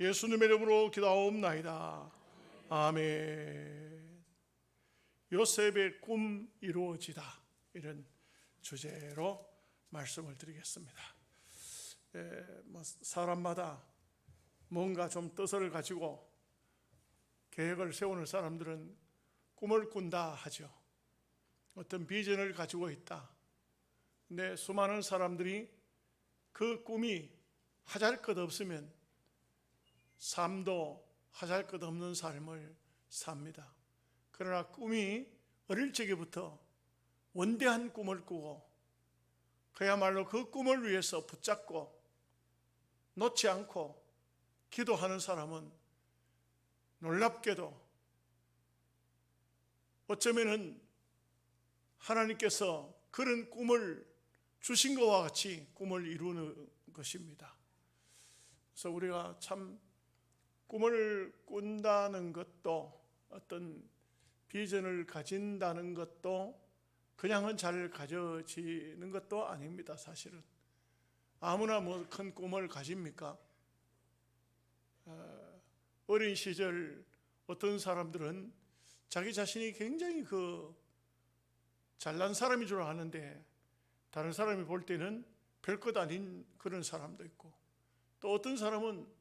예수님의 이름으로 기도하옵나이다. 아멘. 요셉의 꿈 이루어지다, 이런 주제로 말씀을 드리겠습니다. 사람마다 뭔가 좀 뜻을 가지고 계획을 세우는 사람들은 꿈을 꾼다 하죠. 어떤 비전을 가지고 있다. 근데 수많은 사람들이 그 꿈이 하잘것 없으면 삶도 하잘것 없는 삶을 삽니다. 그러나 꿈이 어릴 적부터 원대한 꿈을 꾸고 그야말로 그 꿈을 위해서 붙잡고 놓지 않고 기도하는 사람은 놀랍게도 어쩌면은 하나님께서 그런 꿈을 주신 것과 같이 꿈을 이루는 것입니다. 그래서 우리가 참 꿈을 꾼다는 것도, 어떤 비전을 가진다는 것도 그냥은 잘 가져지는 것도 아닙니다. 사실은 아무나 뭐 큰 꿈을 가집니까? 어린 시절 어떤 사람들은 자기 자신이 굉장히 잘난 사람인 줄 아는데 다른 사람이 볼 때는 별것 아닌 그런 사람도 있고, 또 어떤 사람은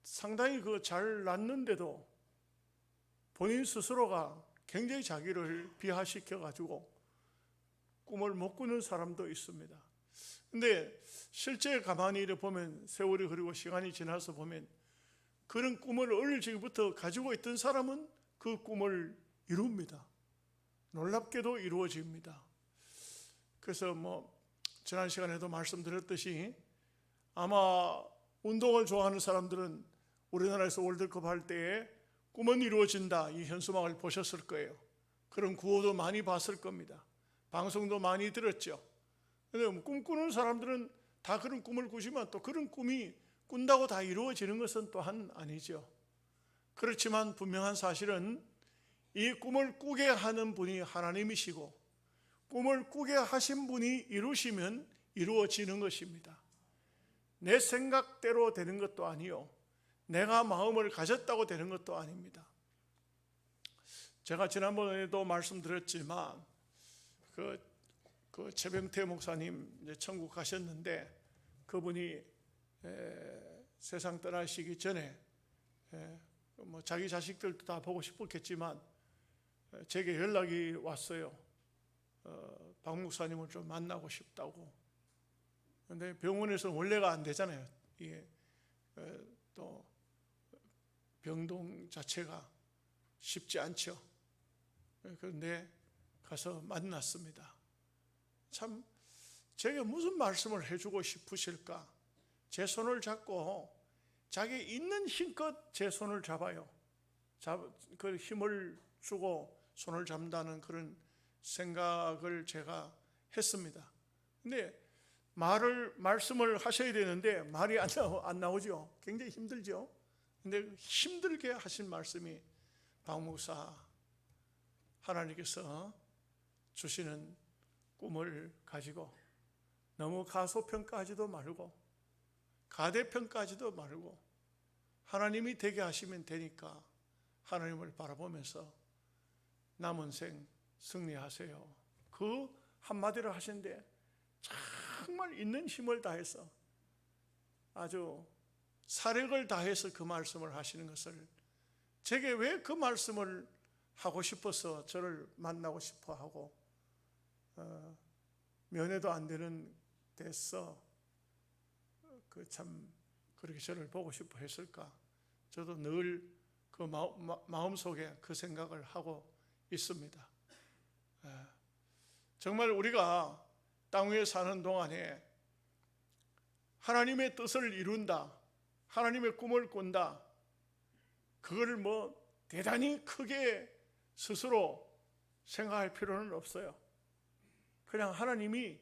상당히 잘났는데도 본인 스스로가 굉장히 자기를 비하시켜 가지고 꿈을 못 꾸는 사람도 있습니다. 근데 실제 가만히 이렇게 보면, 세월이 흐르고 시간이 지나서 보면 그런 꿈을 어릴 적부터 가지고 있던 사람은 그 꿈을 이룹니다. 놀랍게도 이루어집니다. 그래서 지난 시간에도 말씀드렸듯이 아마 운동을 좋아하는 사람들은 우리나라에서 월드컵 할 때에 꿈은 이루어진다, 이 현수막을 보셨을 거예요. 그런 구호도 많이 봤을 겁니다. 방송도 많이 들었죠. 그런데 꿈꾸는 사람들은 다 그런 꿈을 꾸지만 또 그런 꿈이 꾼다고 다 이루어지는 것은 또한 아니죠. 그렇지만 분명한 사실은 이 꿈을 꾸게 하는 분이 하나님이시고, 꿈을 꾸게 하신 분이 이루시면 이루어지는 것입니다. 내 생각대로 되는 것도 아니요, 내가 마음을 가졌다고 되는 것도 아닙니다. 제가 지난번에도 말씀드렸지만 그 최병태 목사님 이제 천국 가셨는데, 그분이 세상 떠나시기 전에 자기 자식들도 다 보고 싶었겠지만 제게 연락이 왔어요. 박 목사님을 좀 만나고 싶다고. 그런데 병원에서는 원래가 안 되잖아요. 이게 또 병동 자체가 쉽지 않죠. 그런데 가서 만났습니다. 참 제게 무슨 말씀을 해주고 싶으실까? 제 손을 잡고 자기 있는 힘껏 제 손을 잡아요. 그 힘을 주고 손을 잡는다는 그런 생각을 제가 했습니다. 근데 말씀을 하셔야 되는데 말이 안 나오죠. 굉장히 힘들죠. 근데 힘들게 하신 말씀이, 박 목사, 하나님께서 주시는 꿈을 가지고 너무 가소평가하지도 말고 가대평가하지도 말고 하나님이 되게 하시면 되니까 하나님을 바라보면서 남은 생 승리하세요. 그 한마디를 하신데 정말 있는 힘을 다해서, 아주 사력을 다해서 그 말씀을 하시는 것을, 제게 왜 그 말씀을 하고 싶어서 저를 만나고 싶어 하고 면회도 안 되는 데서 참 그렇게 저를 보고 싶어 했을까? 저도 늘 그 마음속에 그 생각을 하고 있습니다. 정말 우리가 땅 위에 사는 동안에 하나님의 뜻을 이룬다, 하나님의 꿈을 꾼다, 그거를 대단히 크게 스스로 생각할 필요는 없어요. 그냥 하나님이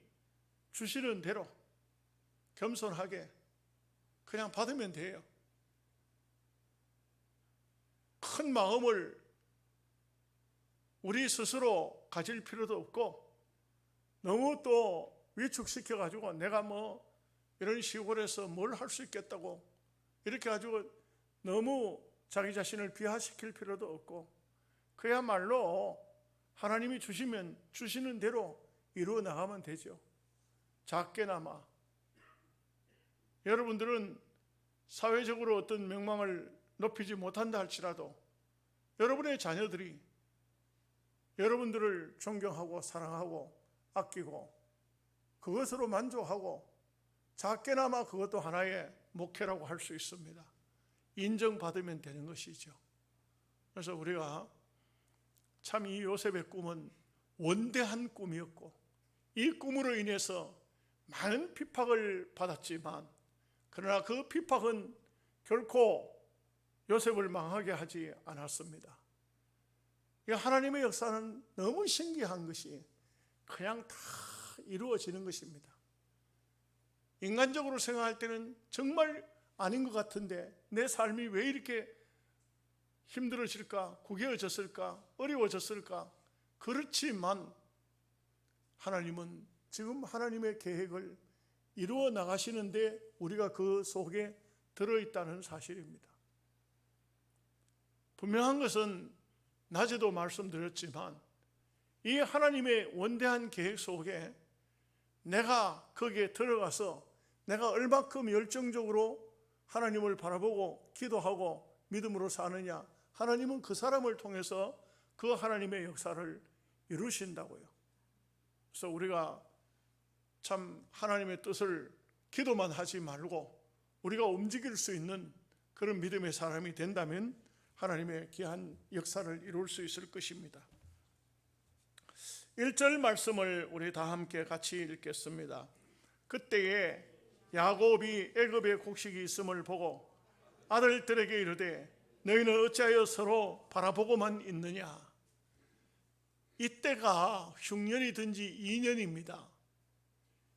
주시는 대로 겸손하게 그냥 받으면 돼요. 큰 마음을 우리 스스로 가질 필요도 없고, 너무 또 위축시켜가지고 내가 이런 시골에서 뭘 할 수 있겠다고 이렇게 가지고 너무 자기 자신을 비하시킬 필요도 없고, 그야말로 하나님이 주시면 주시는 대로 이루어 나가면 되죠. 작게나마. 여러분들은 사회적으로 어떤 명망을 높이지 못한다 할지라도 여러분의 자녀들이 여러분들을 존경하고 사랑하고 아끼고 그것으로 만족하고, 작게나마 그것도 하나의 목회라고 할 수 있습니다. 인정받으면 되는 것이죠. 그래서 우리가 참 이 요셉의 꿈은 원대한 꿈이었고, 이 꿈으로 인해서 많은 핍박을 받았지만, 그러나 그 핍박은 결코 요셉을 망하게 하지 않았습니다. 하나님의 역사는 너무 신기한 것이 그냥 다 이루어지는 것입니다. 인간적으로 생각할 때는 정말 아닌 것 같은데 내 삶이 왜 이렇게 힘들어질까, 구겨졌을까, 어려워졌을까? 그렇지만 하나님은 지금 하나님의 계획을 이루어 나가시는데 우리가 그 속에 들어있다는 사실입니다. 분명한 것은 낮에도 말씀드렸지만 이 하나님의 원대한 계획 속에 내가 거기에 들어가서 내가 얼마큼 열정적으로 하나님을 바라보고 기도하고 믿음으로 사느냐, 하나님은 그 사람을 통해서 그 하나님의 역사를 이루신다고요. 그래서 우리가 참 하나님의 뜻을 기도만 하지 말고 우리가 움직일 수 있는 그런 믿음의 사람이 된다면 하나님의 귀한 역사를 이룰 수 있을 것입니다. 1절 말씀을 우리 다 함께 같이 읽겠습니다. 그때에 야곱이 애굽에 곡식이 있음을 보고 아들들에게 이르되 너희는 어찌하여 서로 바라보고만 있느냐. 이때가 흉년이 든 지 2년입니다.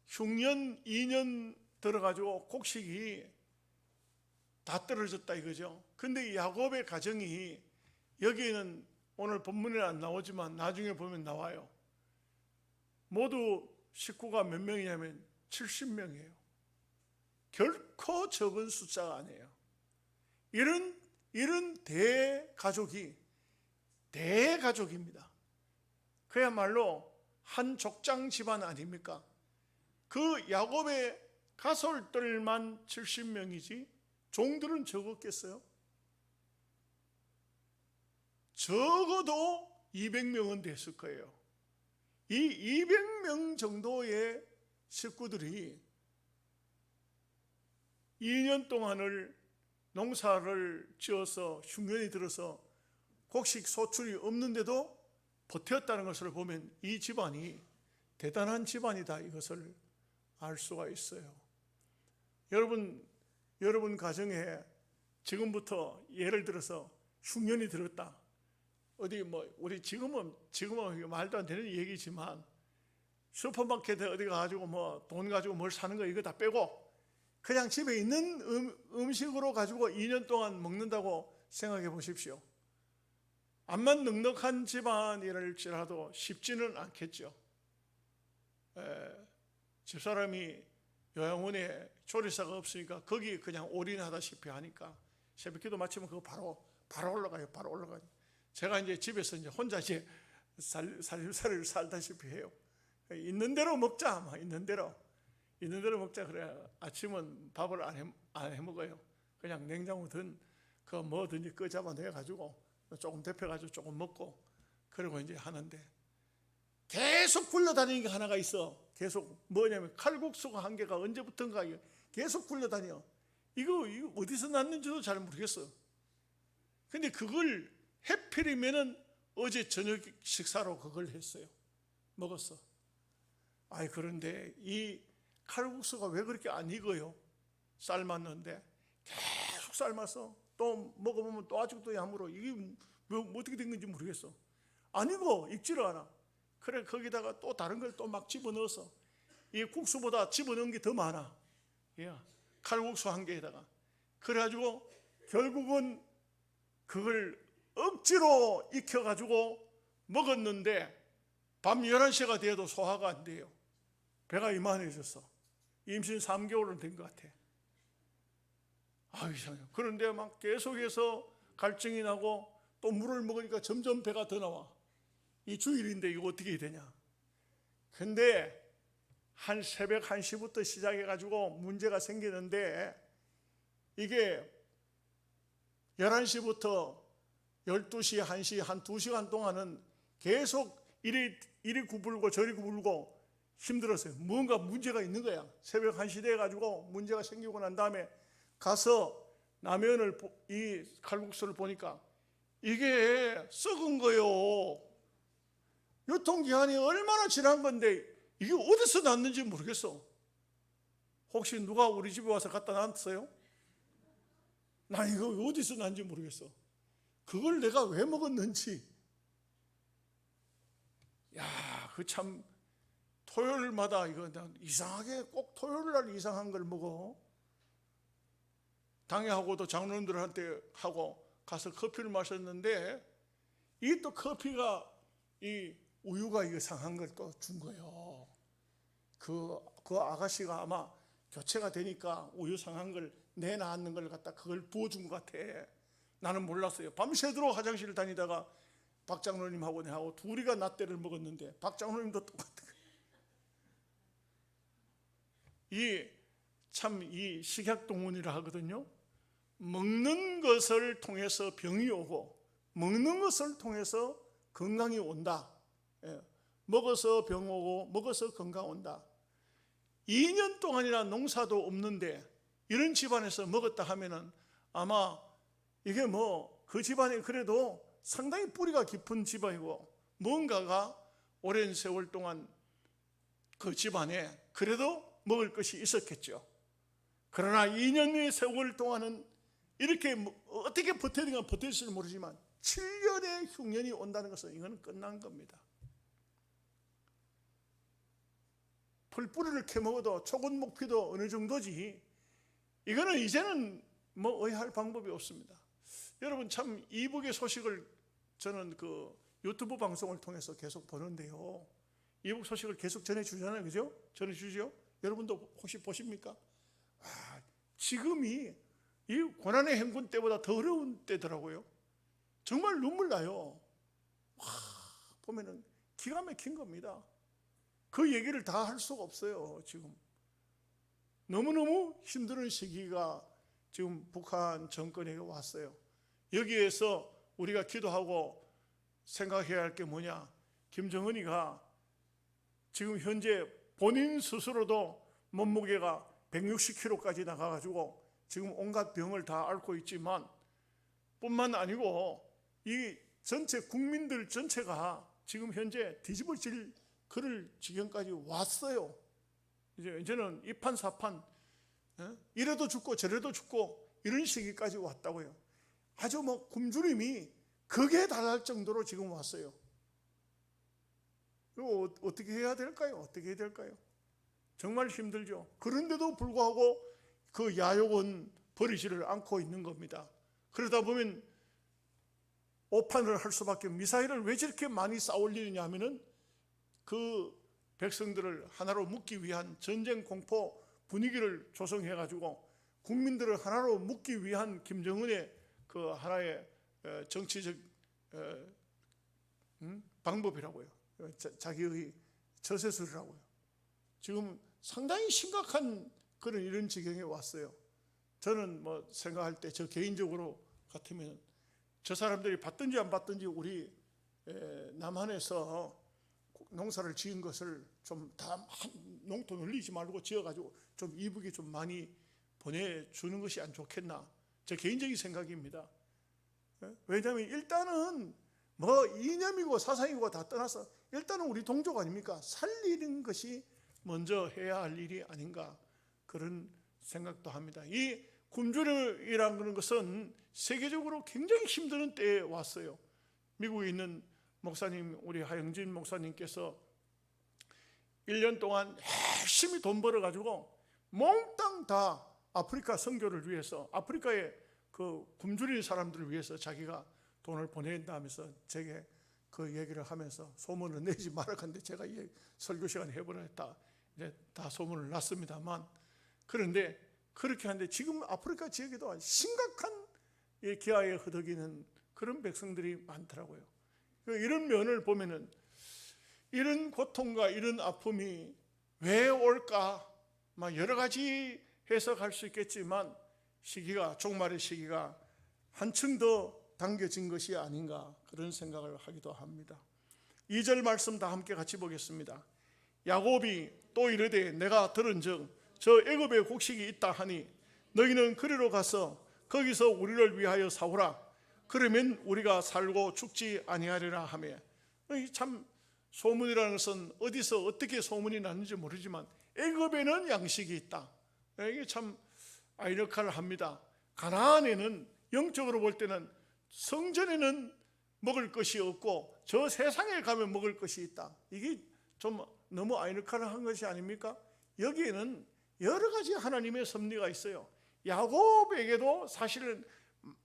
흉년 2년 들어가지고 곡식이 다 떨어졌다 이거죠. 근데 야곱의 가정이, 여기에는 오늘 본문에 안 나오지만 나중에 보면 나와요. 모두 식구가 몇 명이냐면 70명이에요. 결코 적은 숫자가 아니에요. 이런 대가족입니다. 그야말로 한 족장 집안 아닙니까? 그 야곱의 가솔들만 70명이지 종들은 적었겠어요? 적어도 200명은 됐을 거예요. 이 200명 정도의 식구들이 2년 동안을 농사를 지어서 흉년이 들어서 곡식 소출이 없는데도 버텼다는 것을 보면 이 집안이 대단한 집안이다, 이것을 알 수가 있어요. 여러분 가정에 지금부터 예를 들어서 흉년이 들었다. 어디 우리 지금은 말도 안 되는 얘기지만 슈퍼마켓에 어디 가가지고 돈 가지고 뭘 사는 거 이거 다 빼고 그냥 집에 있는 음식으로 가지고 2년 동안 먹는다고 생각해 보십시오. 암만 넉넉한 집안이랄지라도 쉽지는 않겠죠. 집사람이 요양원에 조리사가 없으니까 거기 그냥 올인하다시피 하니까 새벽기도 마치면 그거 바로 올라가요. 바로 올라가요. 제가 이제 집에서 이제 혼자 살림살이를 살다시피 해요. 있는 대로 먹자, 있는 대로 먹자. 그래 아침은 밥을 안 해 먹어요. 그냥 냉장고 든 그 뭐든지 끄 잡아내 가지고 조금 데펴가지고 조금 먹고 그러고 이제 하는데, 계속 굴러다니는 게 하나가 있어. 계속 뭐냐면 칼국수가 한 개가 언제부턴가 계속 굴러다녀. 이거 어디서 났는지도 잘 모르겠어. 근데 그걸 해필이면은 어제 저녁 식사로 그걸 했어요. 먹었어. 그런데 이 칼국수가 왜 그렇게 안 익어요? 삶았는데 계속 삶아서 또 먹어보면 또 아직도 야무로. 이게 뭐 어떻게 된 건지 모르겠어. 안 익어. 익지를 않아. 그래 거기다가 또 다른 걸 또 막 집어넣어서 이 국수보다 집어넣은 게 더 많아. 칼국수 한 개에다가. 그래가지고 결국은 그걸 억지로 익혀가지고 먹었는데 밤 11시가 돼도 소화가 안 돼요. 배가 이만해졌어. 임신 3개월은 된 것 같아. 이상해요. 그런데 막 계속해서 갈증이 나고 또 물을 먹으니까 점점 배가 더 나와. 이 주일인데 이거 어떻게 해야 되냐. 근데 한 새벽 1시부터 시작해가지고 문제가 생기는데, 이게 11시부터 12시, 1시, 한 2시간 동안은 계속 이리 구불고 저리 구불고 힘들었어요. 뭔가 문제가 있는 거야. 새벽 1시 돼가지고 문제가 생기고 난 다음에 가서 라면을, 이 칼국수를 보니까 이게 썩은 거요. 유통기한이 얼마나 지난 건데 이게 어디서 났는지 모르겠어. 혹시 누가 우리 집에 와서 갖다 놨어요? 나 이거 어디서 났는지 모르겠어. 그걸 내가 왜 먹었는지. 야, 그 참 토요일마다 이거 이상하게 꼭 토요일 날 이상한 걸 먹어. 당회하고도 장로님들한테 하고 가서 커피를 마셨는데, 이 또 커피가 이 우유가 이상한 걸 또 준 거예요. 그 아가씨가 아마 교체가 되니까 우유 상한 걸 내놨는 걸 갖다 그걸 부어준 것 같아. 나는 몰랐어요. 밤새도록 화장실을 다니다가 박 장로님하고 내하고 둘이가 라떼를 먹었는데 박 장로님도 똑같은 거예요. 이 식약동문이라 하거든요. 먹는 것을 통해서 병이 오고 먹는 것을 통해서 건강이 온다. 먹어서 병 오고 먹어서 건강 온다. 2년 동안이나 농사도 없는데 이런 집안에서 먹었다 하면은 아마 이게 그 집안이 그래도 상당히 뿌리가 깊은 집안이고 뭔가가 오랜 세월 동안 그 집안에 그래도 먹을 것이 있었겠죠. 그러나 2년의 세월 동안은 이렇게 어떻게 버텨야 되나 버틸지는 모르지만 7년의 흉년이 온다는 것은 이거는 끝난 겁니다. 풀뿌리를 캐먹어도 초근목피도 어느 정도지, 이거는 이제는 의할 방법이 없습니다. 여러분, 참 이북의 소식을 저는 그 유튜브 방송을 통해서 계속 보는데요, 이북 소식을 계속 전해주잖아요. 그죠? 전해주죠? 여러분도 혹시 보십니까? 지금이 이 고난의 행군 때보다 더 어려운 때더라고요. 정말 눈물 나요. 보면은 기가 막힌 겁니다. 그 얘기를 다 할 수가 없어요. 지금 너무너무 힘든 시기가 지금 북한 정권에게 왔어요. 여기에서 우리가 기도하고 생각해야 할 게 뭐냐, 김정은이가 지금 현재 본인 스스로도 몸무게가 160kg까지 나가가지고 지금 온갖 병을 다 앓고 있지만, 뿐만 아니고 이 전체 국민들 전체가 지금 현재 뒤집어질 그럴 지경까지 왔어요. 이제는 이판사판, 이래도 죽고 저래도 죽고 이런 시기까지 왔다고요. 아주 굶주림이 극에 달할 정도로 지금 왔어요. 이거 어떻게 해야 될까요? 어떻게 해야 될까요? 정말 힘들죠. 그런데도 불구하고 그 야욕은 버리지를 않고 있는 겁니다. 그러다 보면 오판을 할 수밖에, 미사일을 왜 저렇게 많이 쌓아올리느냐 하면은 그 백성들을 하나로 묶기 위한 전쟁 공포 분위기를 조성해가지고 국민들을 하나로 묶기 위한 김정은의 그 하나의 정치적 방법이라고요. 자기의 저세술이라고요. 지금 상당히 심각한 그런 이런 지경에 왔어요. 저는 생각할 때 저 개인적으로 같으면 저 사람들이 받든지 안 받든지 우리 남한에서 농사를 지은 것을 좀 다 농토 늘리지 말고 지어가지고 좀 이북에 좀 많이 보내주는 것이 안 좋겠나, 제 개인적인 생각입니다. 왜냐하면 일단은 이념이고 사상이고 다 떠나서 일단은 우리 동족 아닙니까? 살리는 것이 먼저 해야 할 일이 아닌가, 그런 생각도 합니다. 이 굶주림이라는 것은 세계적으로 굉장히 힘든 때에 왔어요. 미국에 있는 목사님, 우리 하영진 목사님께서 1년 동안 열심히 돈 벌어가지고 몽땅 다 아프리카 선교를 위해서, 아프리카의 그 굶주린 사람들을 위해서 자기가 돈을 보낸다면서 제게 그 얘기를 하면서 소문을 내지 말아간데, 제가 설교 시간 해버렸다 이제 다 소문을 났습니다만, 그런데 그렇게 하는데 지금 아프리카 지역에도 심각한 기아에 허덕이는 그런 백성들이 많더라고요. 이런 면을 보면은 이런 고통과 이런 아픔이 왜 올까? 막 여러 가지 해석할 수 있겠지만 종말의 시기가 한층 더 당겨진 것이 아닌가 그런 생각을 하기도 합니다. 2절 말씀 다 함께 같이 보겠습니다. 야곱이 또 이르되 내가 들은즉 저 애굽에 곡식이 있다 하니 너희는 그리로 가서 거기서 우리를 위하여 사오라. 그러면 우리가 살고 죽지 아니하리라 하며, 참 소문이라는 것은 어디서 어떻게 소문이 났는지 모르지만 애굽에는 양식이 있다. 이게 참 아이러니컬합니다. 가나안에는 영적으로 볼 때는 성전에는 먹을 것이 없고 저 세상에 가면 먹을 것이 있다. 이게 좀 너무 아이러니컬한 것이 아닙니까? 여기에는 여러 가지 하나님의 섭리가 있어요. 야곱에게도 사실은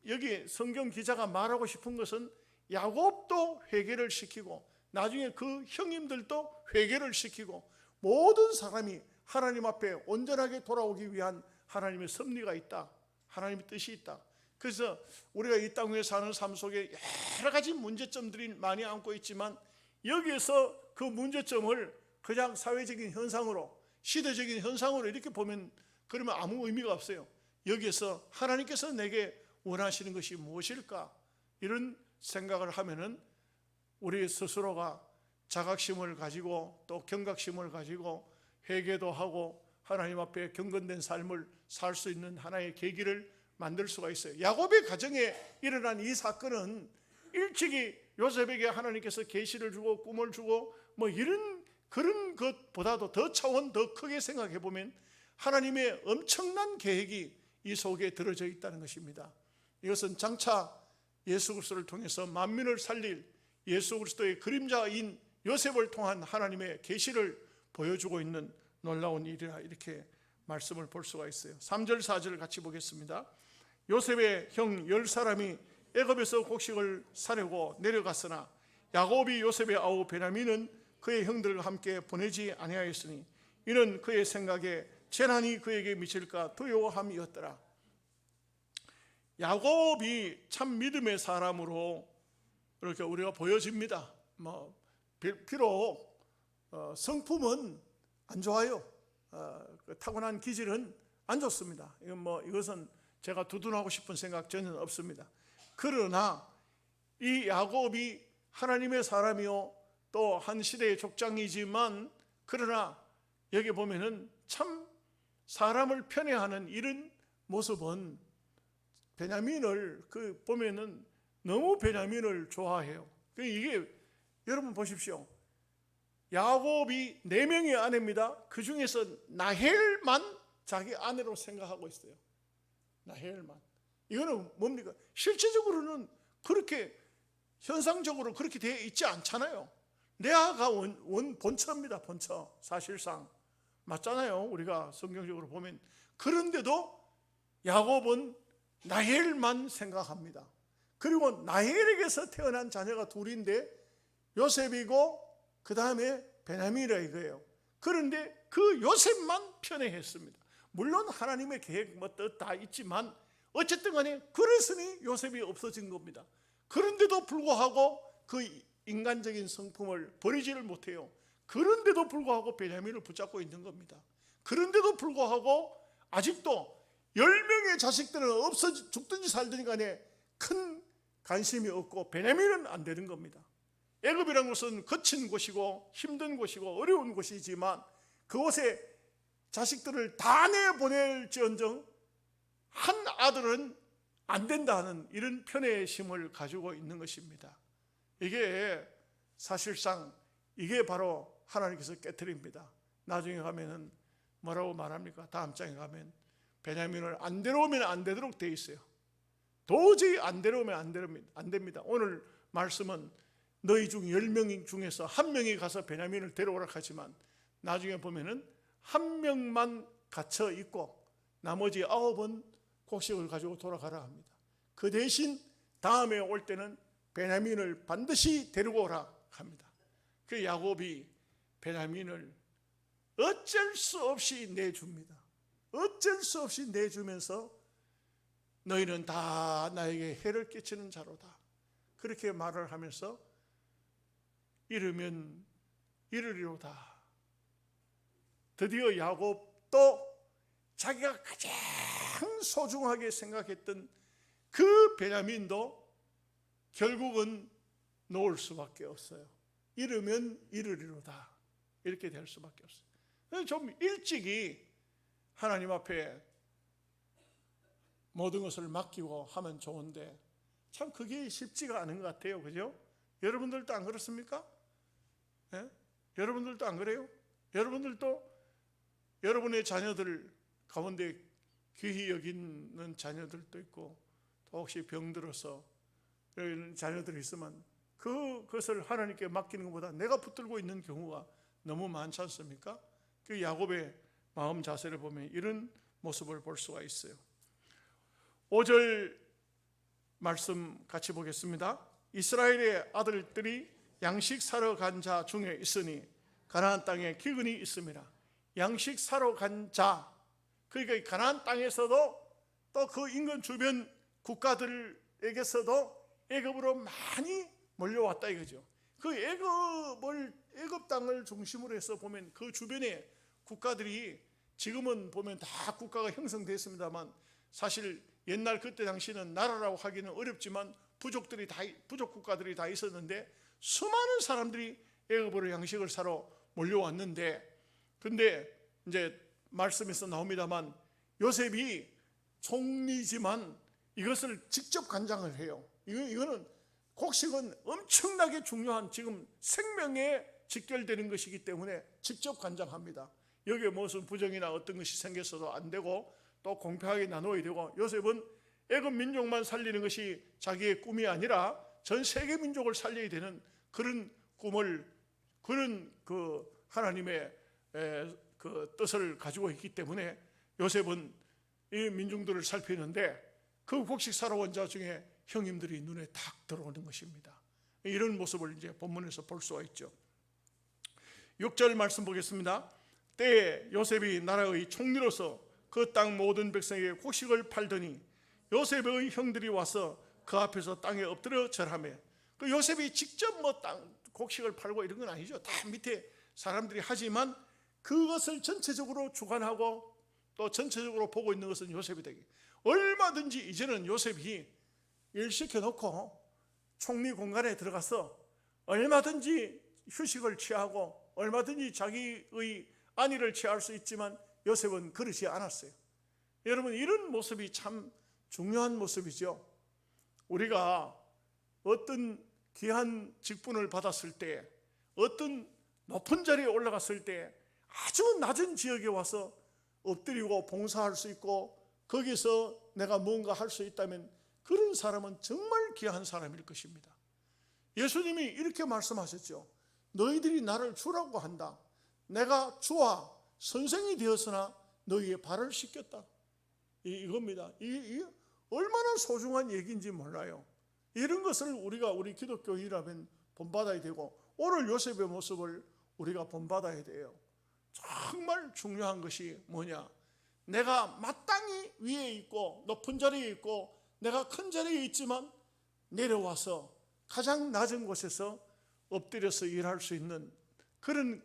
여기 성경 기자가 말하고 싶은 것은 야곱도 회개를 시키고 나중에 그 형님들도 회개를 시키고 모든 사람이 하나님 앞에 온전하게 돌아오기 위한 하나님의 섭리가 있다. 하나님의 뜻이 있다. 그래서 우리가 이 땅 위에 사는 삶 속에 여러 가지 문제점들이 많이 안고 있지만 여기에서 그 문제점을 그냥 사회적인 현상으로, 시대적인 현상으로 이렇게 보면 그러면 아무 의미가 없어요. 여기에서 하나님께서 내게 원하시는 것이 무엇일까? 이런 생각을 하면은 우리 스스로가 자각심을 가지고 또 경각심을 가지고 회개도 하고 하나님 앞에 경건된 삶을 살 수 있는 하나의 계기를 만들 수가 있어요. 야곱의 가정에 일어난 이 사건은 일찍이 요셉에게 하나님께서 계시를 주고 꿈을 주고 뭐 이런 그런 것보다도 더 차원 더 크게 생각해 보면 하나님의 엄청난 계획이 이 속에 들어져 있다는 것입니다. 이것은 장차 예수 그리스도를 통해서 만민을 살릴 예수 그리스도의 그림자인 요셉을 통한 하나님의 계시를 보여주고 있는 놀라운 일이라 이렇게 말씀을 볼 수가 있어요. 3절 4절 같이 보겠습니다. 요셉의 형 10사람이 애굽에서 곡식을 사려고 내려갔으나 야곱이 요셉의 아우 베냐민은 그의 형들과 함께 보내지 아니하였으니 이는 그의 생각에 재난이 그에게 미칠까 두려워함이었더라. 야곱이 참 믿음의 사람으로 이렇게 우리가 보여집니다. 비록 성품은 안 좋아요. 타고난 기질은 안 좋습니다. 이것은 제가 두둔하고 싶은 생각 전혀 없습니다. 그러나 이 야곱이 하나님의 사람이요 또 한 시대의 족장이지만 그러나 여기 보면은 참 사람을 편애하는 이런 모습은 베냐민을 보면은 너무 베냐민을 좋아해요. 이게 여러분 보십시오. 야곱이 4명의 아내입니다. 그 중에서 나헬만 자기 아내로 생각하고 있어요. 나헬만. 이거는 뭡니까? 실제적으로는 그렇게 현상적으로 그렇게 되어 있지 않잖아요. 레아가 본처입니다. 본처. 사실상 맞잖아요. 우리가 성경적으로 보면. 그런데도 야곱은 나헬만 생각합니다. 그리고 나헬에게서 태어난 자녀가 둘인데 요셉이고 그 다음에 베냐민이라 이거예요. 그런데 그 요셉만 편애했습니다. 물론 하나님의 계획 뜻 다 있지만 어쨌든 간에 그랬으니 요셉이 없어진 겁니다. 그런데도 불구하고 그 인간적인 성품을 버리지를 못해요. 그런데도 불구하고 베냐민을 붙잡고 있는 겁니다. 그런데도 불구하고 아직도 10명의 자식들은 없어 죽든지 살든지 간에 큰 관심이 없고 베냐민은 안 되는 겁니다. 애굽이라는 곳은 거친 곳이고 힘든 곳이고 어려운 곳이지만 그곳에 자식들을 다 내보낼지언정 한 아들은 안 된다는 이런 편애심을 가지고 있는 것입니다. 이게 사실상 이게 바로 하나님께서 깨트립니다. 나중에 가면은 뭐라고 말합니까? 다음 장에 가면 베냐민을 안 데려오면 안 되도록 돼 있어요. 도저히 안 데려오면 안 됩니다. 오늘 말씀은 너희 중 10명 중에서 한 명이 가서 베냐민을 데려오라 하지만 나중에 보면은 한 명만 갇혀 있고 나머지 9은 곡식을 가지고 돌아가라 합니다. 그 대신 다음에 올 때는 베냐민을 반드시 데리고 오라 합니다. 그 야곱이 베냐민을 어쩔 수 없이 내줍니다. 어쩔 수 없이 내주면서 너희는 다 나에게 해를 끼치는 자로다, 그렇게 말을 하면서 이르면 이르리로다. 드디어 야곱도 자기가 가장 소중하게 생각했던 그 베냐민도 결국은 놓을 수밖에 없어요. 이르면 이르리로다, 이렇게 될 수밖에 없어요. 좀 일찍이 하나님 앞에 모든 것을 맡기고 하면 좋은데 참 그게 쉽지가 않은 것 같아요. 그죠? 여러분들도 안 그렇습니까? 예? 여러분들도 안 그래요? 여러분들도 여러분의 자녀들 가운데 귀히 여기는 자녀들도 있고, 또 혹시 병들어서 이런 자녀들이 있으면 그것을 하나님께 맡기는 것보다 내가 붙들고 있는 경우가 너무 많지 않습니까? 그 야곱의 마음 자세를 보면 이런 모습을 볼 수가 있어요. 5절 말씀 같이 보겠습니다. 이스라엘의 아들들이 양식 사러 간 자 중에 있으니 가나안 땅에 기근이 있음이라. 양식 사러 간 자, 그러니까 가나안 땅에서도 또 그 인근 주변 국가들에게서도 애굽으로 많이 몰려왔다 이거죠. 그 애굽 땅을 중심으로 해서 보면 그 주변의 국가들이 지금은 보면 다 국가가 형성됐습니다만, 사실 옛날 그때 당시는 나라라고 하기는 어렵지만 부족 국가들이 다 있었는데 수많은 사람들이 애굽으로 양식을 사러 몰려왔는데, 근데 이제 말씀에서 나옵니다만 요셉이 총리지만 이것을 직접 관장을 해요. 이거는 곡식은 엄청나게 중요한, 지금 생명에 직결되는 것이기 때문에 직접 관장합니다. 여기에 무슨 부정이나 어떤 것이 생겼어도 안 되고 또 공평하게 나눠야 되고, 요셉은 애굽 민족만 살리는 것이 자기의 꿈이 아니라 전 세계 민족을 살려야 되는 그런 꿈을, 그런 그 하나님의 그 뜻을 가지고 있기 때문에 요셉은 이 민중들을 살피는데 그 곡식 사러 온 자 중에 형님들이 눈에 탁 들어오는 것입니다. 이런 모습을 이제 본문에서 볼 수가 있죠. 6절 말씀 보겠습니다. 때에 요셉이 나라의 총리로서 그 땅 모든 백성에게 곡식을 팔더니 요셉의 형들이 와서 그 앞에서 땅에 엎드려 절하며, 그 요셉이 직접 뭐 곡식을 팔고 이런 건 아니죠. 다 밑에 사람들이 하지만 그것을 전체적으로 주관하고 또 전체적으로 보고 있는 것은 요셉이 되기. 얼마든지 이제는 요셉이 일 시켜놓고 총리 공간에 들어가서 얼마든지 휴식을 취하고 얼마든지 자기의 안위를 취할 수 있지만 요셉은 그러지 않았어요. 여러분, 이런 모습이 참 중요한 모습이죠. 우리가 어떤 귀한 직분을 받았을 때, 어떤 높은 자리에 올라갔을 때 아주 낮은 지역에 와서 엎드리고 봉사할 수 있고 거기서 내가 뭔가 할 수 있다면 그런 사람은 정말 귀한 사람일 것입니다. 예수님이 이렇게 말씀하셨죠. 너희들이 나를 주라고 한다. 내가 주와 선생이 되었으나 너희의 발을 씻겼다. 이겁니다. 이 얼마나 소중한 얘기인지 몰라요. 이런 것을 우리 기독교인이라면 본받아야 되고, 오늘 요셉의 모습을 우리가 본받아야 돼요. 정말 중요한 것이 뭐냐? 내가 마땅히 위에 있고 높은 자리에 있고 내가 큰 자리에 있지만 내려와서 가장 낮은 곳에서 엎드려서 일할 수 있는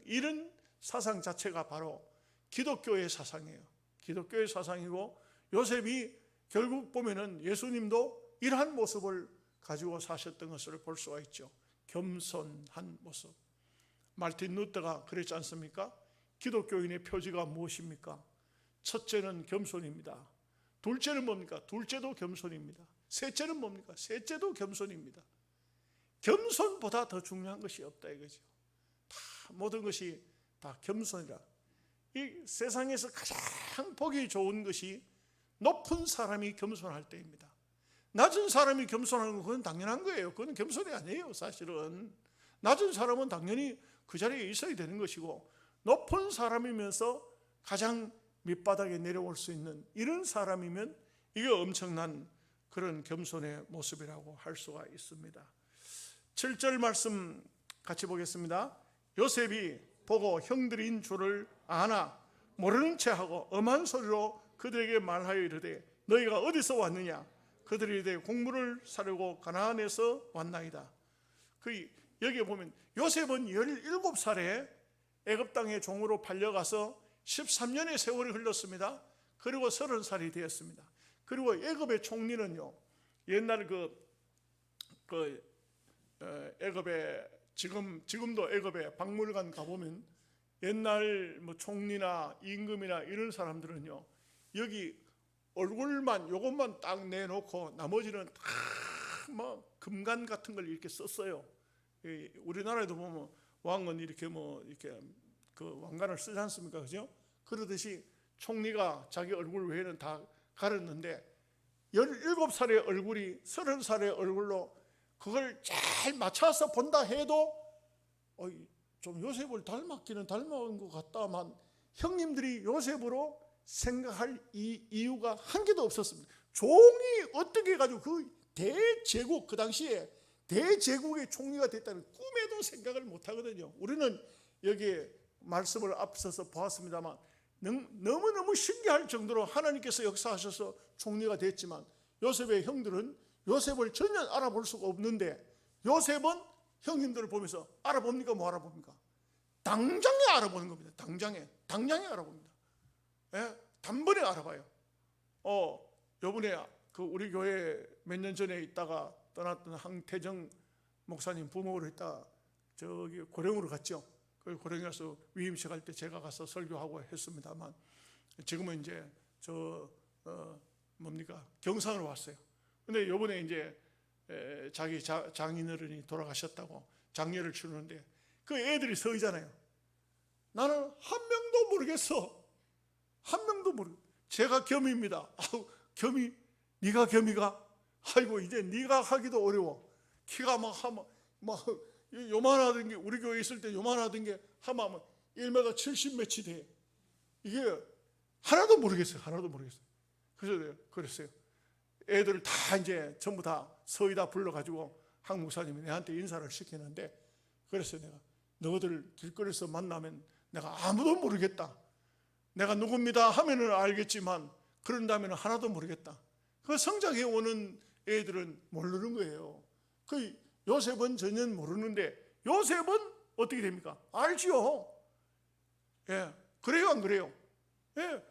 이런 사상 자체가 바로 기독교의 사상이에요. 기독교의 사상이고, 요셉이 결국 보면은 예수님도 이러한 모습을 가지고 사셨던 것을 볼 수가 있죠. 겸손한 모습. 마르틴 루터가 그랬지 않습니까? 기독교인의 표지가 무엇입니까? 첫째는 겸손입니다. 둘째는 뭡니까? 둘째도 겸손입니다. 셋째는 뭡니까? 셋째도 겸손입니다. 겸손보다 더 중요한 것이 없다 이거죠. 다 모든 것이 다 겸손이라. 이 세상에서 가장 보기 좋은 것이 높은 사람이 겸손할 때입니다. 낮은 사람이 겸손하는 건 그건 당연한 거예요. 그건 겸손이 아니에요. 사실은 낮은 사람은 당연히 그 자리에 있어야 되는 것이고, 높은 사람이면서 가장 밑바닥에 내려올 수 있는 이런 사람이면 이게 엄청난 그런 겸손의 모습이라고 할 수가 있습니다. 7절 말씀 같이 보겠습니다. 요셉이 보고 형들인 줄을 아나 모르는 체하고 엄한 소리로 그들에게 말하여 이르되 너희가 어디서 왔느냐? 그들이 이르되 곡물을 사려고 가나안에서 왔나이다. 여기에 보면 요셉은 17살에 애굽 땅에 종으로 팔려가서 13년의 세월이 흘렀습니다. 그리고 30살이 되었습니다. 그리고 애굽의 총리는요, 옛날 애굽에 지금도 애굽에 박물관 가보면 옛날 뭐 총리나 임금이나 이런 사람들은요, 여기 얼굴만 요것만 딱 내놓고 나머지는 다 뭐 금관 같은 걸 이렇게 썼어요. 우리나라에도 보면 왕은 이렇게 그 왕관을 쓰지 않습니까? 그죠? 그러듯이 총리가 자기 얼굴 외에는 다 가렸는데 17살의 얼굴이 30살의 얼굴로 그걸 잘 맞춰서 본다 해도 좀 요셉을 닮았기는 닮아온 것 같다만 형님들이 요셉으로 생각할 이유가 한 개도 없었습니다. 종이 어떻게 해가지고 그 대제국, 그 당시에 대제국의 총리가 됐다는 꿈에도 생각을 못 하거든요. 우리는 여기에 말씀을 앞서서 보았습니다만 너무너무 신기할 정도로 하나님께서 역사하셔서 총리가 됐지만 요셉의 형들은 요셉을 전혀 알아볼 수가 없는데 요셉은 형님들을 보면서 알아봅니까? 뭐 알아봅니까? 당장에 알아보는 겁니다. 당장에 알아봅니다. 예? 단번에 알아봐요. 요번에 그 우리 교회 몇 년 전에 있다가 떠났던 황태정 목사님 부모로 있다 저기 고령으로 갔죠. 그 고령에 가서 위임식 할 때 제가 가서 설교하고 했습니다만 지금은 이제 경상으로 왔어요. 근데 요번에 이제 자기 장인어른이 돌아가셨다고 장례를 치르는데 그 애들이 서 있잖아요. 나는 한 명도 모르겠어. 한 명도 모르겠어. 제가 겸입니다. 겸이? 네가 겸이가? 아이고 이제 네가 하기도 어려워. 키가 막 요만하던 게 우리 교회에 있을 때 요만하던 게 하면 1m 70 몇이 돼. 이게 하나도 모르겠어요. 그래서 그랬어요. 애들 다 이제 전부 다 서희다 불러가지고 한 목사님이 내한테 인사를 시키는데 그랬어요. 내가 너희들 길거리에서 만나면 내가 아무도 모르겠다. 내가 누굽니다 하면은 알겠지만 그런다면 하나도 모르겠다. 그 성장해 오는 애들은 모르는 거예요. 그 요셉은 전혀 모르는데 요셉은 어떻게 됩니까? 알지요. 예, 그래요, 안 그래요? 예,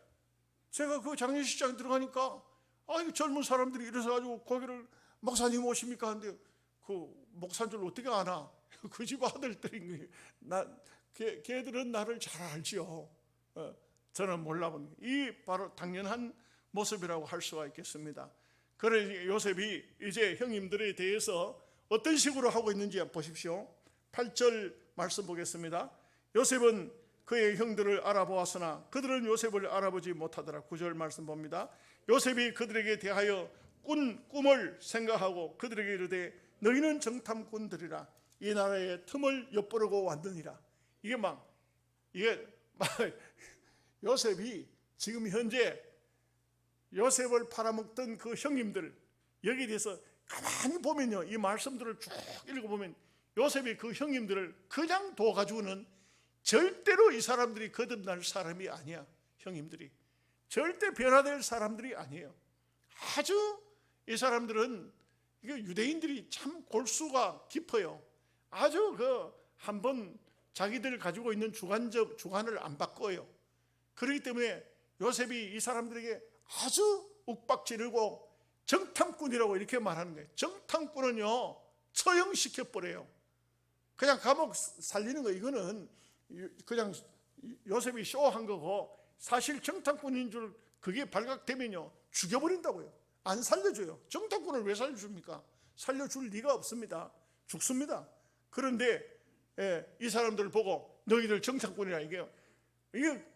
제가 그 장례식장에 들어가니까 젊은 사람들이 이래서 가지고 거기를 목사님 오십니까 하는데 그 목사인 줄 어떻게 아나? 그 집 아들들인 거예요. 걔들은 나를 잘 알지요. 저는 몰라본 이 바로 당연한 모습이라고 할 수가 있겠습니다. 그래 요셉이 이제 형님들에 대해서 어떤 식으로 하고 있는지 보십시오. 8절 말씀 보겠습니다. 요셉은 그의 형들을 알아보았으나 그들은 요셉을 알아보지 못하더라. 9절 말씀 봅니다. 요셉이 그들에게 대하여 꾼 꿈을 생각하고 그들에게 이르되 너희는 정탐꾼들이라 이 나라의 틈을 엿보려고 왔느니라. 이게 요셉이 지금 현재 요셉을 팔아먹던 그 형님들 여기에 대해서 가만히 보면요, 이 말씀들을 쭉 읽어보면 요셉이 그 형님들을 그냥 둬가지고는 절대로 이 사람들이 거듭날 사람이 아니야. 형님들이 절대 변화될 사람들이 아니에요. 아주 이 사람들은 유대인들이 참 골수가 깊어요. 아주 한번 자기들 가지고 있는 주관을 안 바꿔요. 그렇기 때문에 요셉이 이 사람들에게 아주 윽박지르고 정탐꾼이라고 이렇게 말하는 거예요. 정탐꾼은요 처형시켜버려요. 그냥 감옥 살리는 거 이거는 그냥 요셉이 쇼한 거고 사실 정탐꾼인 줄 그게 발각되면요 죽여버린다고요. 안 살려줘요. 정탐꾼을 왜 살려줍니까? 살려줄 리가 없습니다. 죽습니다. 그런데 이 사람들을 보고 너희들 정탐꾼이라 이게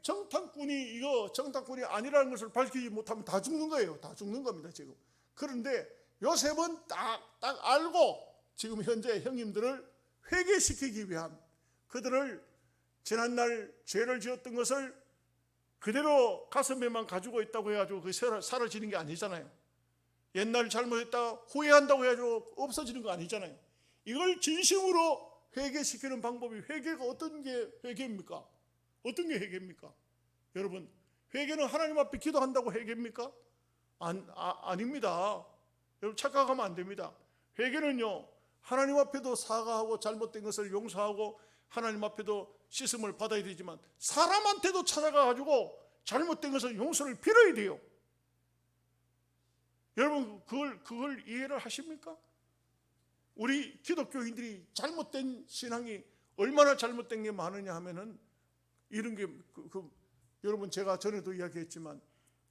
정탐꾼이 아니라는 것을 밝히지 못하면 다 죽는 거예요. 다 죽는 겁니다 지금. 그런데 요셉은 딱 알고 지금 현재 형님들을 회개시키기 위한 그들을 지난날 죄를 지었던 것을 그대로 가슴에만 가지고 있다고 해가지고 그 사라지는 게 아니잖아요. 옛날 잘못했다 후회한다고 해가지고 없어지는 거 아니잖아요. 이걸 진심으로 회개시키는 방법이 회개가 어떤 게 회개입니까? 어떤 게 회개입니까? 여러분, 회개는 하나님 앞에 기도한다고 회개입니까? 아닙니다. 여러분, 착각하면 안 됩니다. 회개는요, 하나님 앞에도 사과하고 잘못된 것을 용서하고 하나님 앞에도 씻음을 받아야 되지만 사람한테도 찾아가가지고 잘못된 것을 용서를 빌어야 돼요. 여러분, 그걸 이해를 하십니까? 우리 기독교인들이 잘못된 신앙이 얼마나 잘못된 게 많으냐 하면은 이런 게 여러분, 제가 전에도 이야기했지만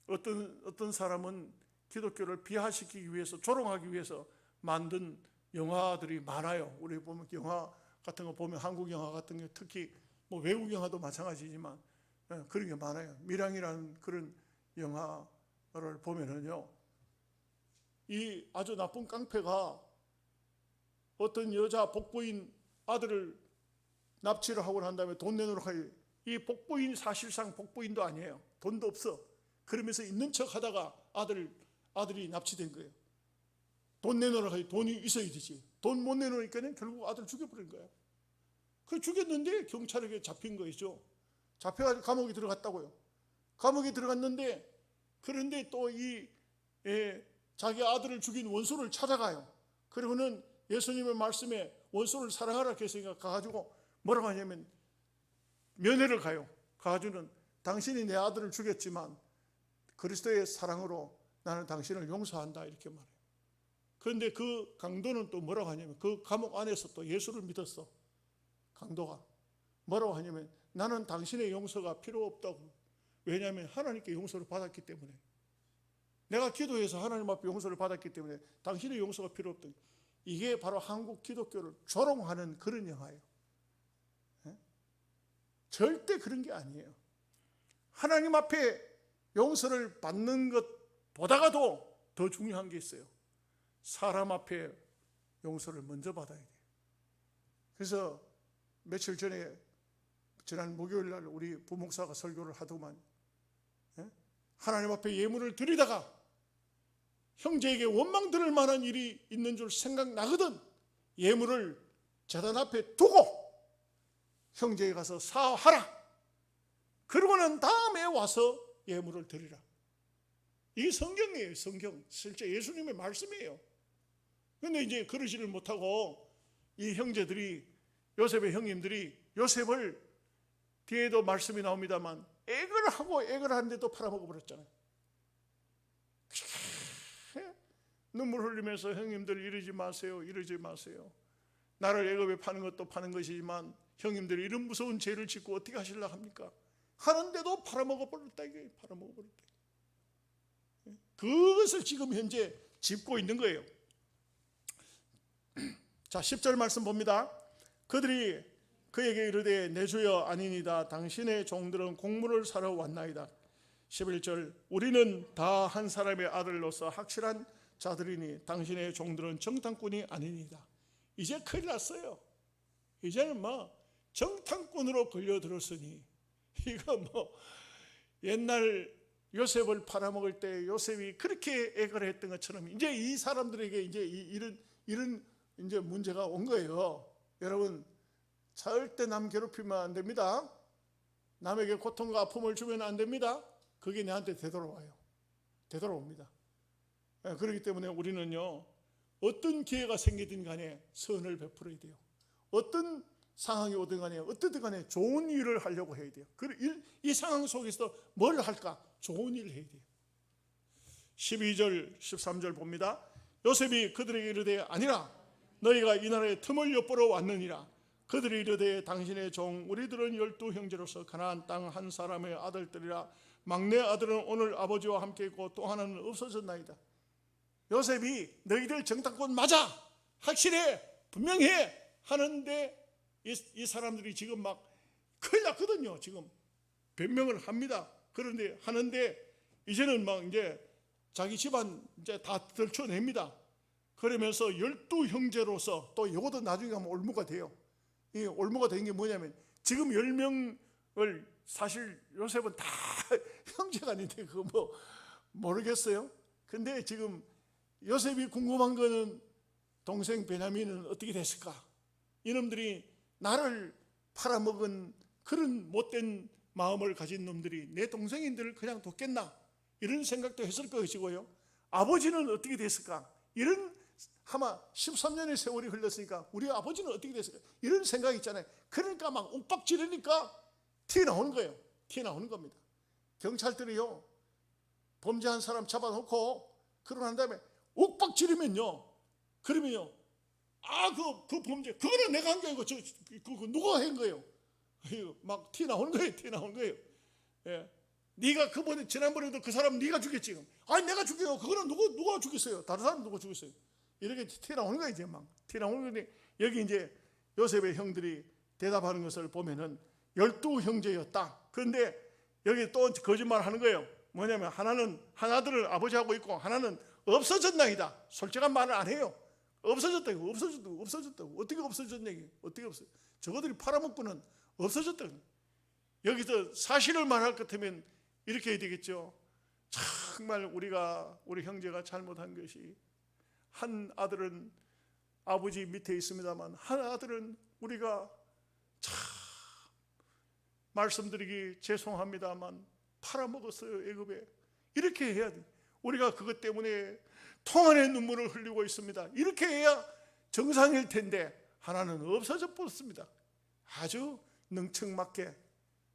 어떤 사람은 기독교를 비하시키기 위해서, 조롱하기 위해서 만든 영화들이 많아요. 우리 보면 영화 같은 거 보면, 한국 영화 같은 게, 특히 뭐 외국 영화도 마찬가지지만 그런 게 많아요. 밀양이라는 그런 영화를 보면은요, 이 아주 나쁜 깡패가 어떤 여자 복부인 아들을 납치를 하고 난 다음에 돈 내놓으러 가요. 이 복부인 사실상 복부인도 아니에요. 돈도 없어. 그러면서 있는 척 하다가 아들이 납치된 거예요. 돈 내놓으러 가요. 돈이 있어야 되지. 돈 못 내놓으니까는 결국 아들 죽여버린 거예요. 그 죽였는데 경찰에게 잡힌 거죠. 잡혀가지고 감옥에 들어갔다고요. 감옥에 들어갔는데, 그런데 또 자기 아들을 죽인 원수를 찾아가요. 그러고는 예수님의 말씀에 원수를 사랑하라 했으니까 가가지고 뭐라고 하냐면 면회를 가요. 가가지고는 당신이 내 아들을 죽였지만 그리스도의 사랑으로 나는 당신을 용서한다, 이렇게 말해요. 그런데 그 강도는 또 뭐라고 하냐면, 그 감옥 안에서 또 예수를 믿었어. 강도가 뭐라고 하냐면, 나는 당신의 용서가 필요 없다고. 왜냐하면 하나님께 용서를 받았기 때문에, 내가 기도해서 하나님 앞에 용서를 받았기 때문에 당신의 용서가 필요 없다. 이게 바로 한국 기독교를 조롱하는 그런 영화예요. 절대 그런 게 아니에요. 하나님 앞에 용서를 받는 것보다가도 더 중요한 게 있어요. 사람 앞에 용서를 먼저 받아야 돼요. 그래서 며칠 전에, 지난 목요일 날 우리 부목사가 설교를 하더만, 하나님 앞에 예물을 드리다가 형제에게 원망 들을 만한 일이 있는 줄 생각나거든 예물을 제단 앞에 두고 형제에 가서 사하라. 그러고 난 다음에 와서 예물을 드리라. 이게 성경이에요. 성경. 실제 예수님의 말씀이에요. 그런데 이제 그러지를 못하고 이 형제들이, 요셉의 형님들이 요셉을, 뒤에도 말씀이 나옵니다만, 액을 하고 액을 하는데도 팔아먹어 버렸잖아요. 눈물 흘리면서 형님들 이러지 마세요, 이러지 마세요. 나를 애굽에 파는 것도 파는 것이지만 형님들이 이런 무서운 죄를 짓고 어떻게 하시려고 합니까? 하는데도 팔아먹어 버렸다. 이게 팔아먹어 버렸다. 그것을 지금 현재 짚고 있는 거예요. 자, 10절 말씀 봅니다. 그들이 그에게 이르되 내 주여 아니니다. 당신의 종들은 곡물을 사러 왔나이다. 11절 우리는 다 한 사람의 아들로서 확실한 자들이니 당신의 종들은 정탐꾼이 아니니다. 이제 큰일 났어요. 이제는 뭐 정탐꾼으로 걸려들었으니, 이거 뭐 옛날 요셉을 팔아먹을 때 요셉이 그렇게 애걸 했던 것처럼 이제 이 사람들에게 이제 이런 이제 문제가 온 거예요. 여러분, 절대 남 괴롭히면 안 됩니다. 남에게 고통과 아픔을 주면 안 됩니다. 그게 내한테 되돌아와요. 되돌아옵니다. 그렇기 때문에 우리는요, 어떤 기회가 생기든 간에 선을 베풀어야 돼요. 어떤 상황이 오든 간에, 어떻든 간에 좋은 일을 하려고 해야 돼요. 이 상황 속에서 뭘 할까? 좋은 일을 해야 돼요. 12절 13절 봅니다. 요셉이 그들에게 이르되 아니라 너희가 이 나라에 틈을 엿보러 왔느니라. 그들이 이르되 당신의 종 우리들은 12형제로서 가나안 땅 한 사람의 아들들이라. 막내 아들은 오늘 아버지와 함께 있고 또 하나는 없어졌나이다. 요셉이 너희들 정탐꾼 맞아, 확실해, 분명해 하는데 이 사람들이 지금 막 큰일 났거든요. 지금 변명을 합니다. 그런데 하는데 이제는 막 이제 자기 집안 이제 다 들춰냅니다. 그러면서 12형제로서, 또 이것도 나중에 가면 올무가 돼요. 이 올무가 된 게 뭐냐면, 지금 10명을 사실 요셉은 다 형제가 아닌데 그거 뭐 모르겠어요. 근데 지금 요셉이 궁금한 거는 동생 베냐민은 어떻게 됐을까? 이놈들이 나를 팔아먹은 그런 못된 마음을 가진 놈들이 내 동생인들을 그냥 뒀겠나, 이런 생각도 했을 것이고요. 아버지는 어떻게 됐을까, 이런, 아마 13년의 세월이 흘렀으니까 우리 아버지는 어떻게 됐을까, 이런 생각이 있잖아요. 그러니까 막 욱박 지르니까 티 나오는 거예요. 티 나오는 겁니다. 경찰들이요, 범죄한 사람 잡아놓고 그러고 난 다음에 욱박 지르면요, 그러면요, 그 범죄, 그거는 내가 한 게 아니고 그거 누가 한 거예요? 막 티 나오는 거예요. 티 나오는 거예요. 예. 네가 지난번에도 그 사람 네가 죽였지. 아니 내가 죽여요. 그거는 누가 죽였어요? 다른 사람 누가 죽였어요? 이렇게 티 나오는 거예요. 이제 막 티 나오는 건데, 여기 이제 요셉의 형들이 대답하는 것을 보면은 12형제였다. 그런데 여기 또 거짓말 하는 거예요. 뭐냐면 하나들은 아버지하고 있고 하나는 없어졌나이다. 솔직한 말을 안 해요. 없어졌다고. 어떻게 없어졌냐. 어떻게 없어? 저거들이 팔아먹고는 없어졌다고. 여기서 사실을 말할 것 같으면 이렇게 해야 되겠죠. 정말 우리 형제가 잘못한 것이, 한 아들은 아버지 밑에 있습니다만 한 아들은 우리가 참 말씀드리기 죄송합니다만 팔아먹었어요. 애굽에. 이렇게 해야 돼. 우리가 그것 때문에 통안의 눈물을 흘리고 있습니다. 이렇게 해야 정상일 텐데 하나는 없어져 버렸습니다. 아주 능청맞게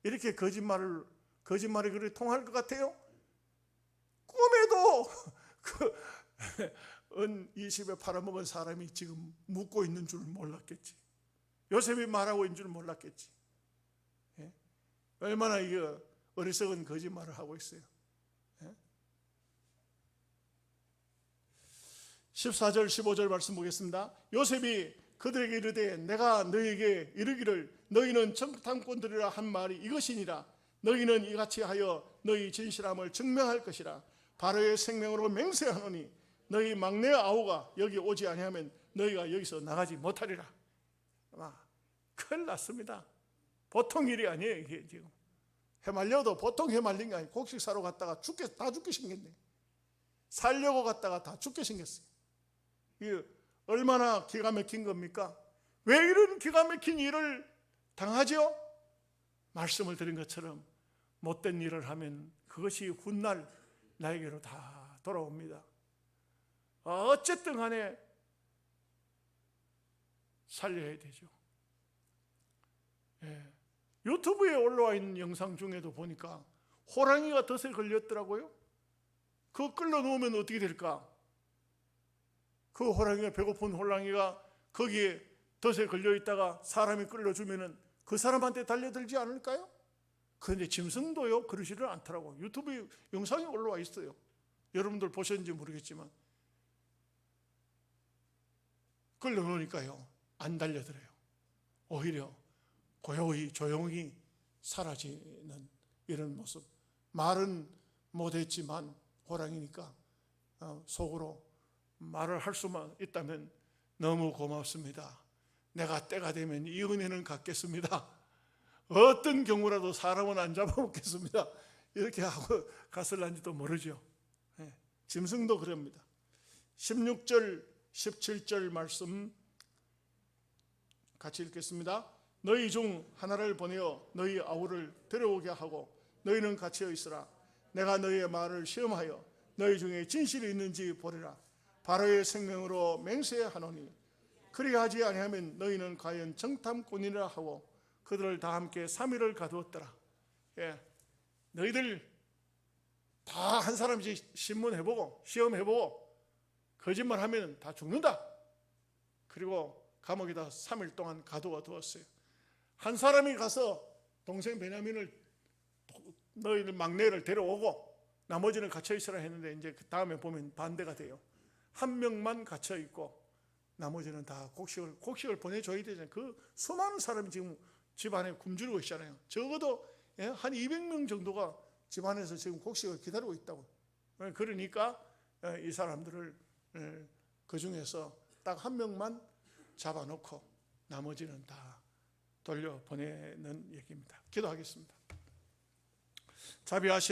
이렇게 거짓말이 그렇게 통할 것 같아요? 꿈에도 은 20에 팔아먹은 사람이 지금 묻고 있는 줄 몰랐겠지. 요셉이 말하고 있는 줄 몰랐겠지. 예? 얼마나 이거 어리석은 거짓말을 하고 있어요. 예? 14절 15절 말씀 보겠습니다. 요셉이 그들에게 이르되 내가 너희에게 이르기를 너희는 정탐꾼들이라 한 말이 이것이니라. 너희는 이같이 하여 너희 진실함을 증명할 것이라. 바로의 생명으로 맹세하노니 너희 막내 아우가 여기 오지 아니하면 너희가 여기서 나가지 못하리라. 큰일 났습니다. 보통 일이 아니에요. 이게 지금 해말려도 보통 해말린 게 아니에요. 곡식 사러 갔다가 다 죽게 생겼네. 살려고 갔다가 다 죽게 생겼어요. 이게 얼마나 기가 막힌 겁니까? 왜 이런 기가 막힌 일을 당하죠? 말씀을 드린 것처럼 못된 일을 하면 그것이 훗날 나에게로 다 돌아옵니다. 어쨌든 간에 살려야 되죠. 예. 유튜브에 올라와 있는 영상 중에도 보니까 호랑이가 덫에 걸렸더라고요. 그거 끌어 놓으면 어떻게 될까? 그 호랑이가, 배고픈 호랑이가 거기에 덫에 걸려 있다가 사람이 끌어주면은 그 사람한테 달려들지 않을까요? 그런데 짐승도요 그러지를 않더라고요. 유튜브 영상이 올라와 있어요. 여러분들 보셨는지 모르겠지만 끌어 놓으니까요 안 달려들어요. 오히려 고요히 조용히 사라지는 이런 모습. 말은 못했지만 호랑이니까 속으로 말을 할 수만 있다면 너무 고맙습니다. 내가 때가 되면 이 은혜는 갖겠습니다. 어떤 경우라도 사람은 안 잡아먹겠습니다. 이렇게 하고 갔을런지도 모르죠. 짐승도 그럽니다. 16절 17절 말씀 같이 읽겠습니다. 너희 중 하나를 보내어 너희 아우를 데려오게 하고 너희는 갇혀 있으라. 내가 너희의 말을 시험하여 너희 중에 진실이 있는지 보리라. 바로의 생명으로 맹세하노니 그리하지 아니하면 너희는 과연 정탐꾼이라 하고 그들을 다 함께 3일을 가두었더라. 예, 너희들 다 한 사람씩 신문해보고 시험해보고 거짓말하면 다 죽는다. 그리고 감옥에다 3일 동안 가두어 두었어요. 한 사람이 가서 동생 베냐민을 너희들 막내를 데려오고 나머지는 갇혀 있으라 했는데 이제 그 다음에 보면 반대가 돼요. 한 명만 갇혀 있고 나머지는 다 곡식을 보내줘야 되잖아요. 그 수많은 사람이 지금 집안에 굶주리고 있잖아요. 적어도 한 200명 정도가 집안에서 지금 곡식을 기다리고 있다고. 그러니까 이 사람들을 그 중에서 딱 한 명만 잡아놓고 나머지는 다 돌려보내는 얘기입니다. 기도하겠습니다. 자비하신